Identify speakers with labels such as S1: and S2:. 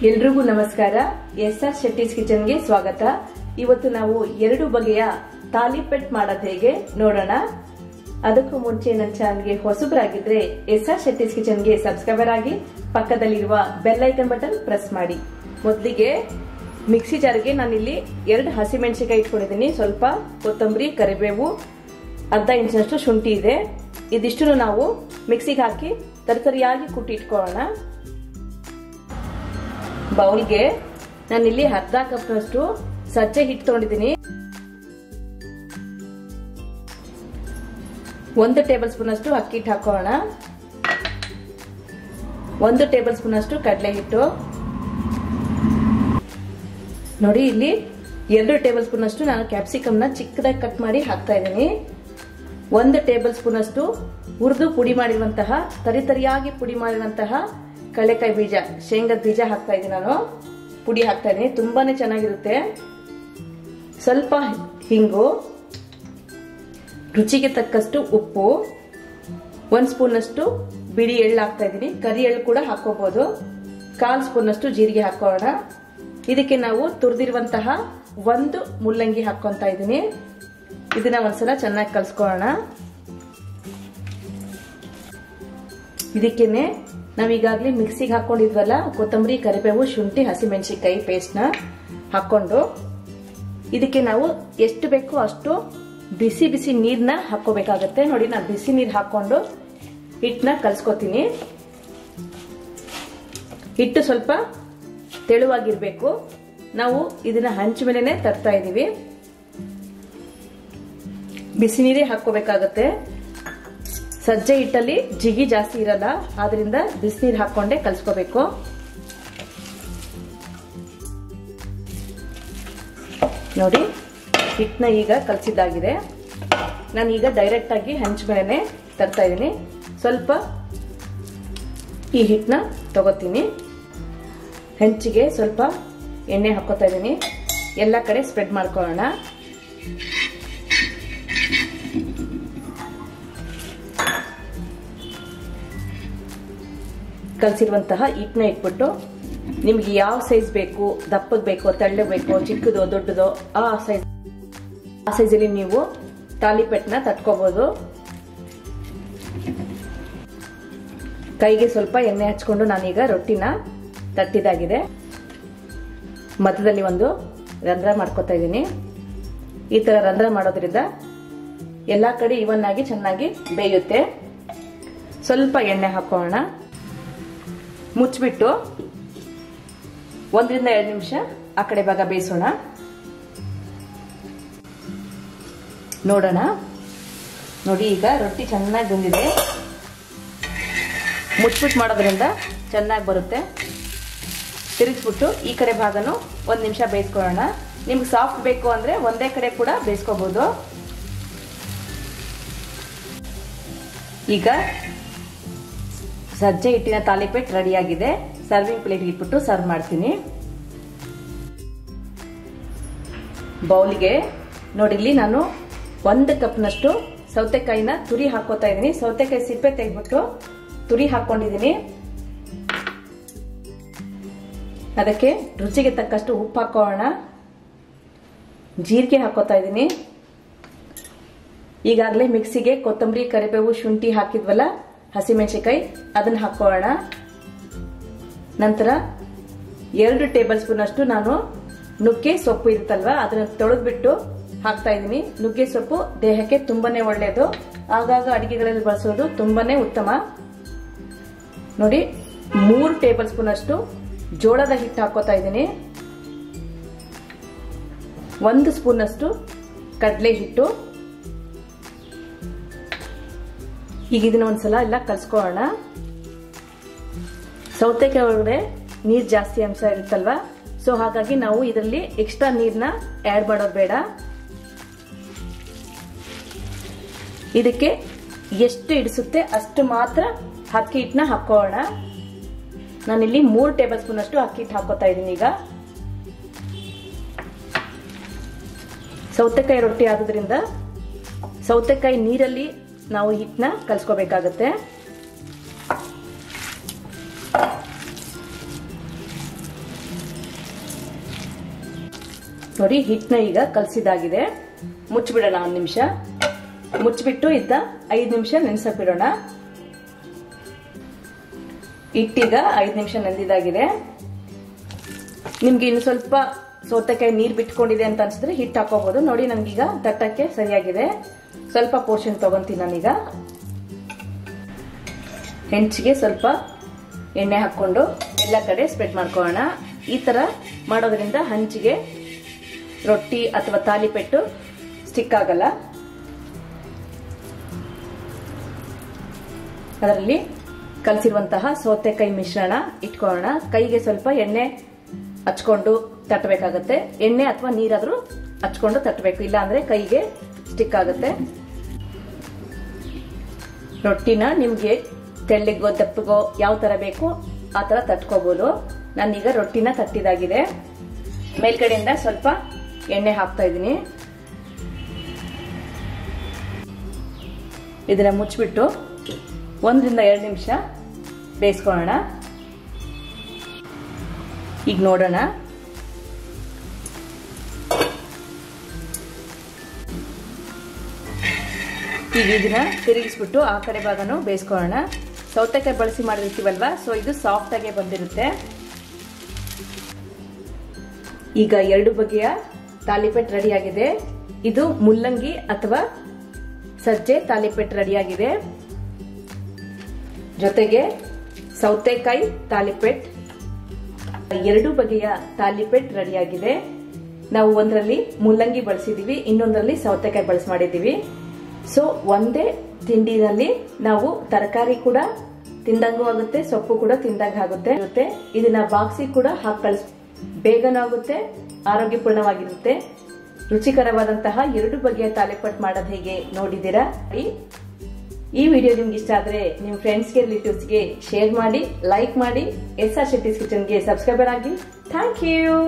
S1: ಎಲ್ರಿಗೂ ನಮಸ್ಕಾರ. ಎಸ್.ಆರ್. ಶೆಟ್ಟಿಸ್ ಕಿಚನ್ ಗೆ ಸ್ವಾಗತ. ಇವತ್ತು ನಾವು 2 ಬಗೆಯ ತಾಲಿಪೆಟ್ ಮಾಡೋದು ಹೇಗೆ ನೋಡೋಣ. ಅದಕ್ಕೂ ಮುಂಚೆ ನನ್ನ ಚಾನಲ್ಗೆ ಹೊಸಬರಾಗಿದ್ರೆ ಎಸ್.ಆರ್. ಶೆಟ್ಟಿಸ್ ಕಿಚನ್ ಗೆ ಸಬ್ಸ್ಕ್ರೈಬರ್ ಆಗಿ ಪಕ್ಕದಲ್ಲಿರುವ ಬೆಲ್ ಐಕನ್ ಬಟನ್ ಪ್ರೆಸ್ ಮಾಡಿ. ಮೊದಲಿಗೆ ಮಿಕ್ಸಿ ಜಾರ್ಗೆ ನಾನಿಲ್ಲಿ 2 ಹಸಿಮೆಣಸಿನಕಾಯಿ ಇಟ್ಕೊಂಡಿದ್ದೀನಿ. ಸ್ವಲ್ಪ ಕೊತ್ತಂಬರಿ, ಕರಿಬೇವು, ಅರ್ಧ ಇಂಚಿನಷ್ಟು ಶುಂಠಿ ಇದೆ. ಇದಿಷ್ಟು ನಾವು ಮಿಕ್ಸಿಗೆ ಹಾಕಿ ತರಿತರಿಯಾಗಿ ಕುಟ್ಟಿ ಇಟ್ಕೊಳ್ಳೋಣ. ಬೌಲ್ಗೆ ನಾನಿಲ್ಲಿ ಅರ್ಧ ಕಪ್ನಷ್ಟು ಸಜ್ಜೆ ಹಿಟ್ಟು ತಗೊಂಡಿದ್ದೀನಿ. 1 ಟೇಬಲ್ ಸ್ಪೂನ್ ಅಷ್ಟು ಅಕ್ಕಿ ಹಿಟ್ಟು ಹಾಕೋಣ. 1 ಟೇಬಲ್ ಸ್ಪೂನ್ ಅಷ್ಟು ಕಡಲೆ ಹಿಟ್ಟು. ನೋಡಿ, ಇಲ್ಲಿ 2 ಟೇಬಲ್ ಸ್ಪೂನ್ ಅಷ್ಟು ನಾನು ಕ್ಯಾಪ್ಸಿಕಮ್ ನ ಚಿಕ್ಕದಾಗಿ ಕಟ್ ಮಾಡಿ ಹಾಕ್ತಾ ಇದ್ದೀನಿ. 1 ಟೇಬಲ್ ಸ್ಪೂನ್ ಅಷ್ಟು ಹುರಿದು ಪುಡಿ ಮಾಡಿರುವಂತಹ ತರಿತರಿಯಾಗಿ ಪುಡಿ ಮಾಡಿರುವಂತಹ ಕಡಲೆಕಾಯಿ ಬೀಜ, ಶೇಂಗದ ಬೀಜ ಹಾಕ್ತಾ ಇದ್ದೀನಿ. ನಾನು ಪುಡಿ ಹಾಕ್ತಾ ಇದ್ದೀನಿ, ತುಂಬಾನೇ ಚೆನ್ನಾಗಿರುತ್ತೆ. ಸ್ವಲ್ಪ ಹಿಂಗು, ರುಚಿಗೆ ತಕ್ಕಷ್ಟು ಉಪ್ಪು, 1 ಸ್ಪೂನ್ ಅಷ್ಟು ಬಿಳಿ ಎಳ್ಳು ಹಾಕ್ತಾ ಇದ್ದೀನಿ. ಕರಿ ಎಳ್ಳು ಕೂಡ ಹಾಕೋಬಹುದು. 1/4 ಸ್ಪೂನ್ ಅಷ್ಟು ಜೀರಿಗೆ ಹಾಕೋಣ. ಇದಕ್ಕೆ ನಾವು ತುರಿದಿರುವಂತಹ 1 ಮುಲ್ಲಂಗಿ ಹಾಕೊಂತ ಇದ್ದೀನಿ. ಇದನ್ನ ಒಂದ್ಸಲ ಚೆನ್ನಾಗಿ ಕಲ್ಸ್ಕೊಳ್ಳೋಣ. ಇದಕ್ಕೇನೆ ನಾವೀಗಾಗಲೇ ಮಿಕ್ಸಿಗೆ ಹಾಕೊಂಡಿದ್ವಲ್ಲ ಕೊತ್ತಂಬರಿ, ಕರಿಬೇವು, ಶುಂಠಿ, ಹಸಿಮೆಣಸಿನಕಾಯಿ ಪೇಸ್ಟ್ ನ ಹಾಕೊಂಡು ಇದಕ್ಕೆ ನಾವು ಎಷ್ಟು ಬೇಕೋ ಅಷ್ಟು ಬಿಸಿ ಬಿಸಿ ನೀರ್ನ ಹಾಕೋಬೇಕಾಗತ್ತೆ. ನೋಡಿ, ನಾನು ಬಿಸಿ ನೀರು ಹಾಕೊಂಡು ಹಿಟ್ಟನ್ನ ಕಲ್ಸ್ಕೊತೀನಿ. ಹಿಟ್ಟು ಸ್ವಲ್ಪ ತೆಳುವಾಗಿರ್ಬೇಕು. ನಾವು ಇದನ್ನ ಹಂಚು ಮೇಲೆನೆ ತರ್ತಾ ಇದೀವಿ. ಬಿಸಿ ನೀರೇ ಹಾಕೋಬೇಕಾಗತ್ತೆ. ಸಜ್ಜೆ ಹಿಟ್ಟಲ್ಲಿ ಜಿಗಿ ಜಾಸ್ತಿ ಇರಲ್ಲ, ಆದ್ರಿಂದ ಬಿಸಿನೀರು ಹಾಕೊಂಡೆ ಕಲ್ಸ್ಕೋಬೇಕು. ನೋಡಿ, ಹಿಟ್ಟನ್ನ ಈಗ ಕಲಸಿದ್ದಾಗಿದೆ. ನಾನೀಗ ಡೈರೆಕ್ಟ್ ಆಗಿ ಹಂಚು ಮೇಲೆ ತರ್ತಾ ಇದ್ದೀನಿ. ಸ್ವಲ್ಪ ಈ ಹಿಟ್ಟನ್ನ ತಗೋತೀನಿ. ಹೆಂಚಿಗೆ ಸ್ವಲ್ಪ ಎಣ್ಣೆ ಹಾಕೋತಾ ಇದ್ದೀನಿ. ಎಲ್ಲ ಕಡೆ ಸ್ಪ್ರೆಡ್ ಮಾಡ್ಕೊಳ್ಳೋಣ. ಕಲಸಿರುವಂತಹ ಹಿಟ್ಟನ್ನ ಇಟ್ಬಿಟ್ಟು ನಿಮ್ಗೆ ಯಾವ ಸೈಜ್ ಬೇಕು, ದಪ್ಪಗ್ ಬೇಕೋ, ತೆಳ್ಳಗ್ ಬೇಕೋ, ಚಿಕ್ಕದೋ ದೊಡ್ಡದೋ, ಆ ಸೈಜಲ್ಲಿ ನೀವು ತಾಲಿಪೆಟ್ನ ತಟ್ಕೋಬಹುದು. ಕೈಗೆ ಸ್ವಲ್ಪ ಎಣ್ಣೆ ಹಚ್ಕೊಂಡು ನಾನೀಗ ರೊಟ್ಟಿನ ತಟ್ಟಿದಾಗಿದೆ. ಮಧ್ಯದಲ್ಲಿ ಒಂದು ರಂಧ್ರ ಮಾಡ್ಕೋತಾ ಇದ್ದೀನಿ. ಈ ತರ ರಂಧ್ರ ಮಾಡೋದ್ರಿಂದ ಎಲ್ಲಾ ಕಡೆ ಇವನ್ ಆಗಿ ಚೆನ್ನಾಗಿ ಬೇಯುತ್ತೆ. ಸ್ವಲ್ಪ ಎಣ್ಣೆ ಹಾಕೋಣ. ಮುಚ್ಚಿಬಿಟ್ಟು 1 ರಿಂದ 2 ನಿಮಿಷ ಆ ಕಡೆ ಭಾಗ ಬೇಯಿಸೋಣ. ನೋಡೋಣ. ನೋಡಿ, ಈಗ ರೊಟ್ಟಿ ಚೆನ್ನಾಗಿ ಬಂದಿದೆ. ಮುಚ್ಚಿಬಿಟ್ಟು ಮಾಡೋದ್ರಿಂದ ಚೆನ್ನಾಗಿ ಬರುತ್ತೆ. ತಿರುಗಿಸ್ಬಿಟ್ಟು ಈ ಕಡೆ ಭಾಗನು 1 ನಿಮಿಷ ಬೇಯಿಸ್ಕೊಳ್ಳೋಣ. ನಿಮ್ಗೆ ಸಾಫ್ಟ್ ಬೇಕು ಅಂದ್ರೆ ಒಂದೇ ಕಡೆ ಕೂಡ ಬೇಯಿಸ್ಕೋಬಹುದು. ಈಗ ಸಜ್ಜೆ ಹಿಟ್ಟಿನ ತಾಲಿಪೆಟ್ ರೆಡಿ ಆಗಿದೆ. ಸರ್ವಿಂಗ್ ಪ್ಲೇಟ್ ಇಟ್ಬಿಟ್ಟು ಸರ್ವ್ ಮಾಡ್ತೀನಿ. ಬೌಲ್ಗೆ ನೋಡಿ, ಇಲ್ಲಿ ನಾನು 1 ಕಪ್ನಷ್ಟು ಸೌತೆಕಾಯಿನ ತುರಿ ಹಾಕೋತಾ ಇದ್ದೀನಿ. ಸೌತೆಕಾಯಿ ಸಿಪ್ಪೆ ತೆಗೆದ್ಬಿಟ್ಟು ತುರಿ ಹಾಕೊಂಡಿದ್ದೀನಿ. ಅದಕ್ಕೆ ರುಚಿಗೆ ತಕ್ಕಷ್ಟು ಉಪ್ಪು ಹಾಕೋಣ. ಜೀರಿಗೆ ಹಾಕೋತಾ ಇದ್ದೀನಿ. ಈಗಾಗಲೇ ಮಿಕ್ಸಿಗೆ ಕೊತ್ತಂಬರಿ, ಕರಿಬೇವು, ಶುಂಠಿ ಹಾಕಿದ್ವಲ್ಲ, ಹಸಿಮೆಣಸಿನಕಾಯಿ, ಅದನ್ನ ಹಾಕೋಣ. ನಂತರ 2 ಟೇಬಲ್ ಸ್ಪೂನ್ ಅಷ್ಟು ನಾನು ನುಗ್ಗೆ ಸೊಪ್ಪು ಇರುತ್ತಲ್ವಾ, ಅದನ್ನ ತೊಳೆದ್ಬಿಟ್ಟು ಹಾಕ್ತಾ ಇದ್ದೀನಿ. ನುಗ್ಗೆ ಸೊಪ್ಪು ದೇಹಕ್ಕೆ ತುಂಬಾನೇ ಒಳ್ಳೆಯದು. ಆಗಾಗ ಅಡಿಗೆಗಳಲ್ಲಿ ಬಳಸೋದು ತುಂಬಾನೇ ಉತ್ತಮ. ನೋಡಿ, 3 ಟೇಬಲ್ ಸ್ಪೂನ್ ಅಷ್ಟು ಜೋಳದ ಹಿಟ್ಟು ಹಾಕೋತಾ ಇದ್ದೀನಿ. 1 ಸ್ಪೂನ್ ಅಷ್ಟು ಕಡಲೆ ಹಿಟ್ಟು. ಈಗ ಇದನ್ನ ಒಂದ್ಸಲ ಎಲ್ಲ ಕಲ್ಸ್ಕೊಳ್ಳೋಣ. ಸೌತೆಕಾಯಿ ಒಳಗಡೆ ನೀರ್ ಜಾಸ್ತಿ ಅಂಶ ಇರುತ್ತಲ್ವಾ, ಸೊ ಹಾಗಾಗಿ ನಾವು ಇದರಲ್ಲಿ ಎಕ್ಸ್ಟ್ರಾ ನೀರ್ನ ಆಡ್ ಮಾಡೋದು ಬೇಡ. ಇದಕ್ಕೆ ಎಷ್ಟು ಇಡಿಸುತ್ತೆ ಅಷ್ಟು ಮಾತ್ರ ಅಕ್ಕಿ ಹಿಟ್ಟನ್ನ ಹಾಕೋಣ. ನಾನಿಲ್ಲಿ 3 ಟೇಬಲ್ ಸ್ಪೂನ್ ಅಷ್ಟು ಅಕ್ಕಿ ಹಿಟ್ಟು ಹಾಕೋತಾ ಇದ್ದೀನಿ. ಈಗ ಸೌತೆಕಾಯಿ ರೊಟ್ಟಿ ಆದ್ರಿಂದ ಸೌತೆಕಾಯಿ ನೀರಲ್ಲಿ ನಾವು ಹಿಟ್ಟನ್ನ ಕಲ್ಸ್ಕೋಬೇಕಾಗತ್ತೆ. ನೋಡಿ ಹಿಟ್ಟನ್ನ ಈಗ ಕಲಸಿದಾಗಿದೆ. ಮುಚ್ಚಿಬಿಡೋಣ 1 ನಿಮಿಷ. ಮುಚ್ಚಿಬಿಟ್ಟು ಇದ್ದ 5 ನಿಮಿಷ ನೆನೆಸಕ್ ಬಿಡೋಣ. ಹಿಟ್ಟೀಗ 5 ನಿಮಿಷ ನೆಂದಿದಾಗಿದೆ. ನಿಮ್ಗೆ ಇನ್ನು ಸ್ವಲ್ಪ ಸೌತೆಕಾಯಿ ನೀರು ಬಿಟ್ಕೊಂಡಿದೆ ಅಂತ ಅನ್ಸಿದ್ರೆ ಹಿಟ್ಟು ಹಾಕೋಬಹುದು. ನೋಡಿ ನನ್ಗೀಗ ತಟ್ಟಕ್ಕೆ ಸರಿಯಾಗಿದೆ. ಸ್ವಲ್ಪ ಪೋರ್ಷನ್ ತಗೊಂತೀನಿ ನಾನೀಗ. ಹೆಂಚಿಗೆ ಸ್ವಲ್ಪ ಎಣ್ಣೆ ಹಾಕೊಂಡು ಎಲ್ಲ ಕಡೆ ಸ್ಪ್ರೆಡ್ ಮಾಡ್ಕೊಳ್ಳೋಣ. ಈ ತರ ಮಾಡೋದ್ರಿಂದ ಹಂಚಿಗೆ ರೊಟ್ಟಿ ಅಥವಾ ತಾಲಿಪೆಟ್ಟು ಸ್ಟಿಕ್ ಆಗಲ್ಲ. ಅದರಲ್ಲಿ ಕಲಸಿರುವಂತಹ ಸೌತೆಕಾಯಿ ಮಿಶ್ರಣ ಇಟ್ಕೊಳ್ಳೋಣ. ಕೈಗೆ ಸ್ವಲ್ಪ ಎಣ್ಣೆ ಹಚ್ಕೊಂಡು ತಟ್ಟಬೇಕಾಗತ್ತೆ. ಎಣ್ಣೆ ಅಥವಾ ನೀರಾದ್ರೂ ಹಚ್ಕೊಂಡು ತಟ್ಟಬೇಕು, ಇಲ್ಲ ಅಂದ್ರೆ ಕೈಗೆ ಸ್ಟಿಕ್ ಆಗುತ್ತೆ. ರೊಟ್ಟಿನ ನಿಮ್ಗೆ ತೆಳ್ಳಗೋ ದಪ್ಪಗೋ ಯಾವ ತರ ಬೇಕು ಆ ತರ ತಟ್ಕೋಬಹುದು. ನಾನೀಗ ರೊಟ್ಟಿನ ತಟ್ಟಿದಾಗಿದೆ. ಮೇಲ್ಗಡೆಯಿಂದ ಸ್ವಲ್ಪ ಎಣ್ಣೆ ಹಾಕ್ತಾ ಇದ್ದೀನಿ. ಇದನ್ನ ಮುಚ್ಚಿಬಿಟ್ಟು 1 ರಿಂದ 2 ನಿಮಿಷ ಬೇಯಿಸ್ಕೊಳ್ಳೋಣ. ಈಗ ನೋಡೋಣ. ಈಗ ಇದನ್ನ ತಿರುಗಿಸ್ಬಿಟ್ಟು ಆ ಕಡೆ ಭಾಗನೂ ಬೇಯಿಸ್ಕೊಳ್ಳೋಣ. ಸೌತೆಕಾಯಿ ಬಳಸಿ ಮಾಡಿರ್ತೀವಲ್ವಾ, ಸೊ ಇದು ಸಾಫ್ಟ್ ಆಗಿ ಬಂದಿರುತ್ತೆ. ಈಗ 2 ಬಗೆಯ ತಾಲಿಪೆಟ್ ರೆಡಿ ಆಗಿದೆ. ಇದು ಮುಲ್ಲಂಗಿ ಅಥವಾ ಸಜ್ಜೆ ತಾಲಿಪೆಟ್ ರೆಡಿ ಆಗಿದೆ. ಜೊತೆಗೆ ಸೌತೆಕಾಯಿ ತಾಲಿಪೆಟ್, 2 ಬಗೆಯ ತಾಲಿಪೆಟ್ ರೆಡಿ ಆಗಿದೆ. ನಾವು ಒಂದರಲ್ಲಿ ಮುಲ್ಲಂಗಿ ಬಳಸಿದೀವಿ, ಇನ್ನೊಂದರಲ್ಲಿ ಸೌತೆಕಾಯಿ ಬಳಸಿ ಮಾಡಿದೀವಿ. ಸೊ ಒಂದೇ ತಿಂಡಿನಲ್ಲಿ ನಾವು ತರಕಾರಿ ಕೂಡ ತಿಂದಂಗೂ ಆಗುತ್ತೆ, ಸೊಪ್ಪು ಕೂಡ ತಿಂದಂಗ ಆಗುತ್ತೆ. ಇದನ್ನ ಬಾಕ್ಸಿಗೆ ಕೂಡ ಹಾಕಿ ಕಳಿಸ್, ಬೇಗನೂ ಆಗುತ್ತೆ, ಆರೋಗ್ಯಪೂರ್ಣವಾಗಿರುತ್ತೆ. ರುಚಿಕರವಾದಂತಹ 2 ಬಗೆಯ ತಾಲಿಪೆಟ್ ಮಾಡೋದು ಹೇಗೆ ನೋಡಿದ್ದೀರಾ. ಈ ವಿಡಿಯೋ ನಿಮ್ಗೆ ಇಷ್ಟ ಆದ್ರೆ ನಿಮ್ ಫ್ರೆಂಡ್ಸ್ಗೆ ರಿಲೇಟಿವ್ಸ್ಗೆ ಶೇರ್ ಮಾಡಿ, ಲೈಕ್ ಮಾಡಿ. SR ಶೆಟ್ಟೀಸ್ ಕಿಚನ್ಗೆ ಸಬ್ಸ್ಕ್ರೈಬರ್ ಆಗಿ. Thank you.